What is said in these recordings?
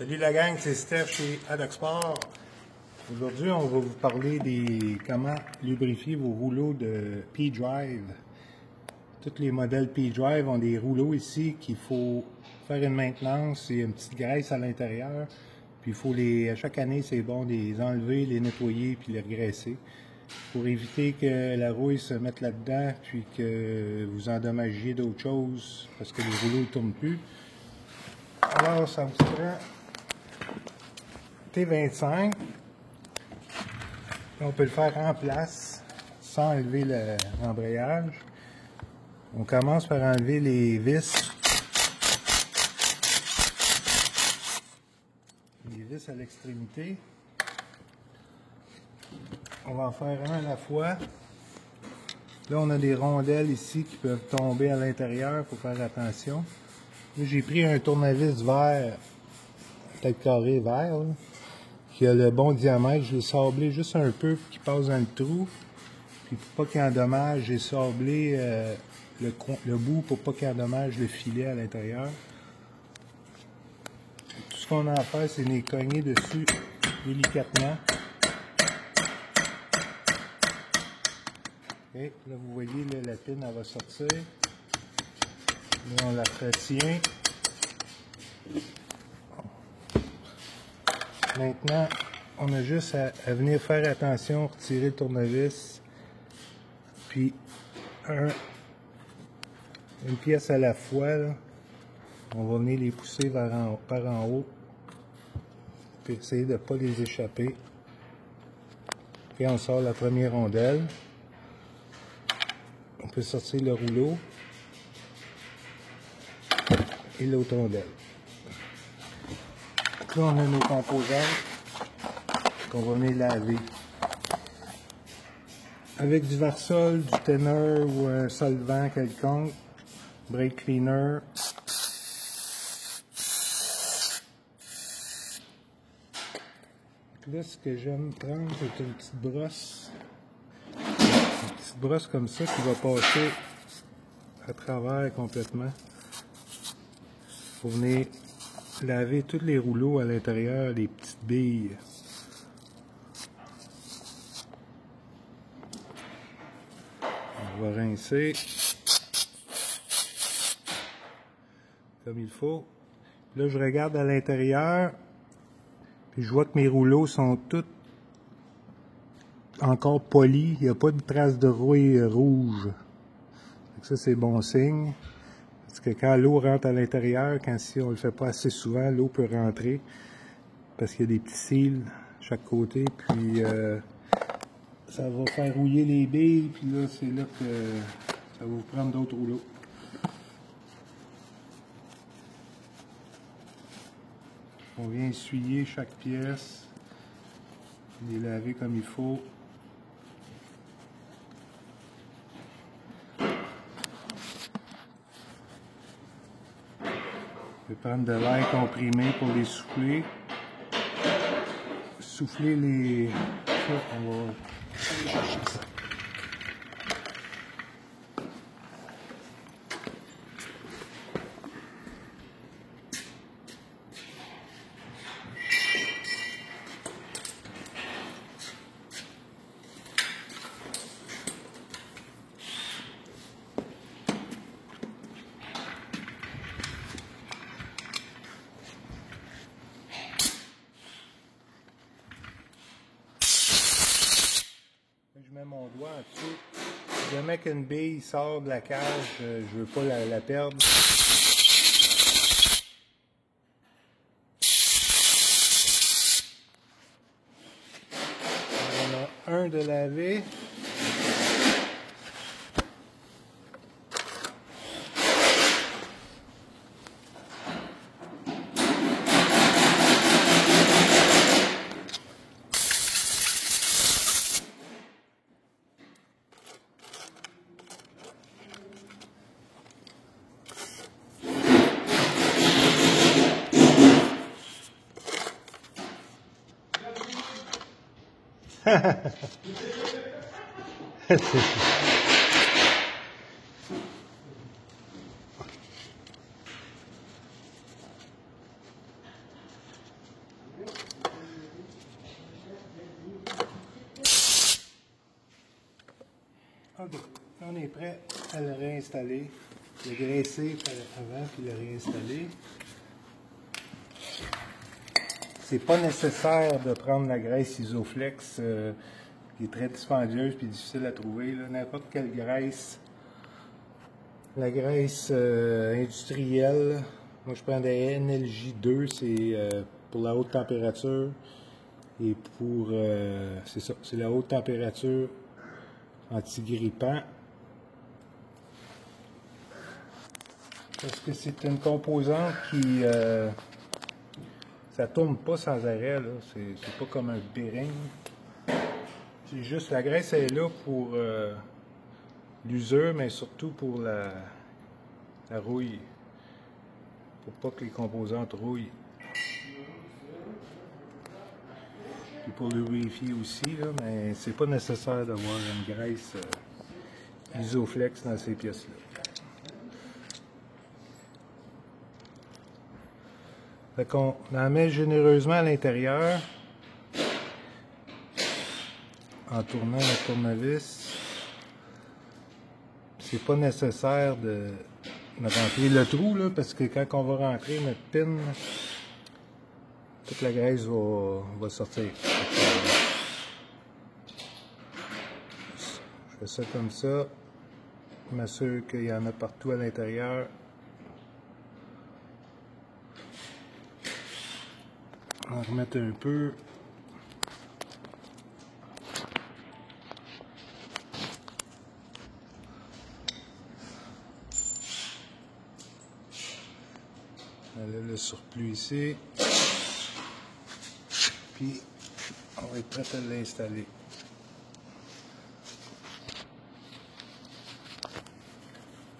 Salut la gang, c'est Steph chez Adoxport. Aujourd'hui, on va vous parler des comment lubrifier vos rouleaux de P-Drive. Tous les modèles P-Drive ont des rouleaux ici qu'il faut faire une maintenance. Il y a une petite graisse à l'intérieur. Puis il faut à chaque année, c'est bon de les enlever, les nettoyer puis les regraisser pour éviter que la rouille se mette là-dedans puis que vous endommagiez d'autres choses parce que les rouleaux ne tournent plus. Alors, ça vous prend T25. On peut le faire en place sans enlever l'embrayage. On commence par enlever les vis. Les vis à l'extrémité. On va en faire un à la fois. Là, on a des rondelles ici qui peuvent tomber à l'intérieur, il faut faire attention. Là, j'ai pris un tournevis vert, peut-être carré vert, là, qui a le bon diamètre. Je l'ai sablé juste un peu pour qu'il passe dans le trou. Puis pour pas qu'il endommage, j'ai sablé le bout pour pas qu'il endommage le filet à l'intérieur. Tout ce qu'on a à faire, c'est les cogner dessus délicatement. Et là, vous voyez, là, la pine, elle va sortir. Là, on la retient. Maintenant, on a juste à venir faire attention, retirer le tournevis, puis une pièce à la fois, là. On va venir les pousser par en haut, puis essayer de ne pas les échapper. Puis on sort la première rondelle. On peut sortir le rouleau et l'autre rondelle. Là, on a nos composantes qu'on va venir laver. Avec du Varsol, du Thinner ou un solvant quelconque, brake cleaner. Là, ce que j'aime prendre, c'est une petite brosse. Une petite brosse comme ça qui va passer à travers complètement. Pour venir laver tous les rouleaux à l'intérieur, les petites billes. On va rincer comme il faut. Là, je regarde à l'intérieur, puis je vois que mes rouleaux sont tous encore polis. Il n'y a pas de traces de rouille rouge. Ça, c'est bon signe. Parce que quand l'eau rentre à l'intérieur, si on ne le fait pas assez souvent, l'eau peut rentrer parce qu'il y a des petits cils de chaque côté, puis ça va faire rouiller les billes, puis là, c'est là que ça va vous prendre d'autres rouleaux. On vient essuyer chaque pièce, les laver comme il faut. Je vais prendre de l'air comprimé pour les souffler. Souffler les... Ça, on va aller chercher ça. Je mets mon doigt en dessous. Si jamais qu'une bille sort de la cage, je veux pas la perdre. On a un de laver. OK. On est prêt à le réinstaller. Le graisser avant puis le réinstaller. C'est pas nécessaire de prendre la graisse Isoflex qui est très dispendieuse et difficile à trouver. N'importe quelle graisse. La graisse industrielle, moi je prends des NLJ2, c'est pour la haute température. Et pour, c'est ça, c'est la haute température anti-grippant. Parce que c'est une composante qui, ça tourne pas sans arrêt, là. C'est pas comme un bearing. C'est juste, la graisse est là pour l'usure, mais surtout pour la rouille. Pour pas que les composantes rouillent. Et pour lubrifier aussi, là, mais c'est pas nécessaire d'avoir une graisse Isoflex dans ces pièces-là. Fait qu'on en met généreusement à l'intérieur en tournant le tournevis. C'est pas nécessaire de rentrer le trou là, parce que quand on va rentrer notre pin, toute la graisse va sortir. Je fais ça comme ça. Je m'assure qu'il y en a partout à l'intérieur. On va remettre un peu. On enlève le surplus ici. Puis, on va être prêt à l'installer.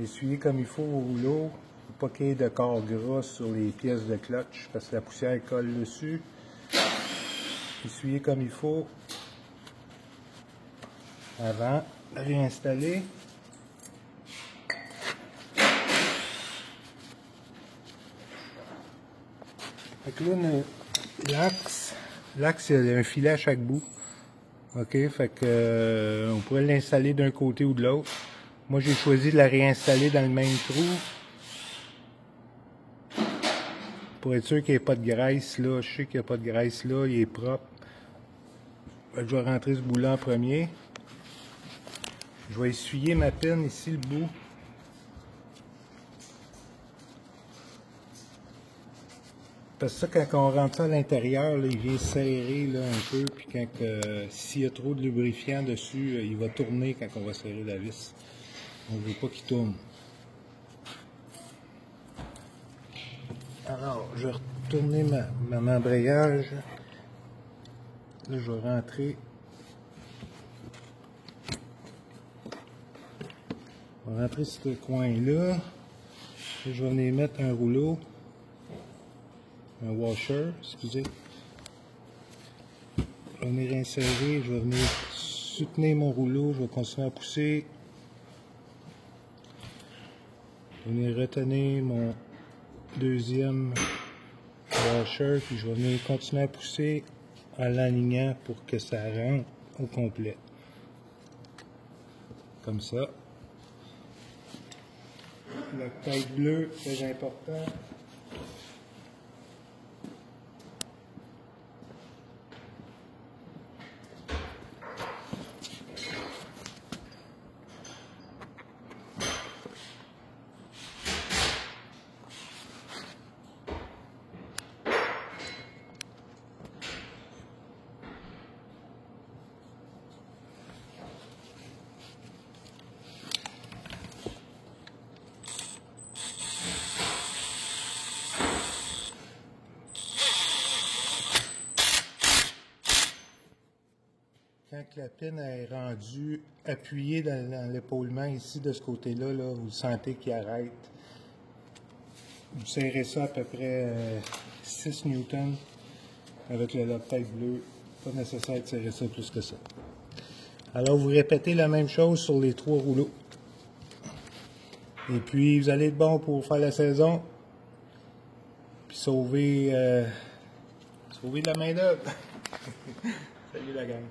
Essuyez comme il faut au rouleau. Pas qu'il y ait de corps gras sur les pièces de clutch parce que la poussière colle dessus. Essuyez comme il faut avant de réinstaller. Fait que là, l'axe, il y a un filet à chaque bout. OK, fait que on pourrait l'installer d'un côté ou de l'autre. Moi, j'ai choisi de la réinstaller dans le même trou. Pour être sûr qu'il n'y ait pas de graisse là, je sais qu'il n'y a pas de graisse là, il est propre. Je vais rentrer ce bout-là en premier. Je vais essuyer ma pine ici, le bout. Parce que ça, quand on rentre ça à l'intérieur, il vient serrer là, un peu, puis quand s'il y a trop de lubrifiant dessus, il va tourner quand on va serrer la vis. On ne veut pas qu'il tourne. Alors, je vais retourner mon embrayage. Là, je vais rentrer. Je vais rentrer ce coin-là. Là, je vais venir mettre un rouleau. Un washer, excusez. Je vais venir insérer. Je vais venir soutenir mon rouleau. Je vais continuer à pousser. Je vais venir retenir mon deuxième washer, puis je vais venir continuer à pousser en l'alignant pour que ça rentre au complet. Comme ça. La tête bleue, très important. Quand la pine est rendue appuyée dans l'épaulement ici de ce côté-là, là, vous sentez qu'il arrête. Vous serrez ça à peu près 6 newtons avec le Loctite bleu. Pas nécessaire de serrer ça plus que ça. Alors vous répétez la même chose sur les 3 rouleaux. Et puis vous allez être bon pour faire la saison. Puis sauver de la main d'œuvre. Salut la gang.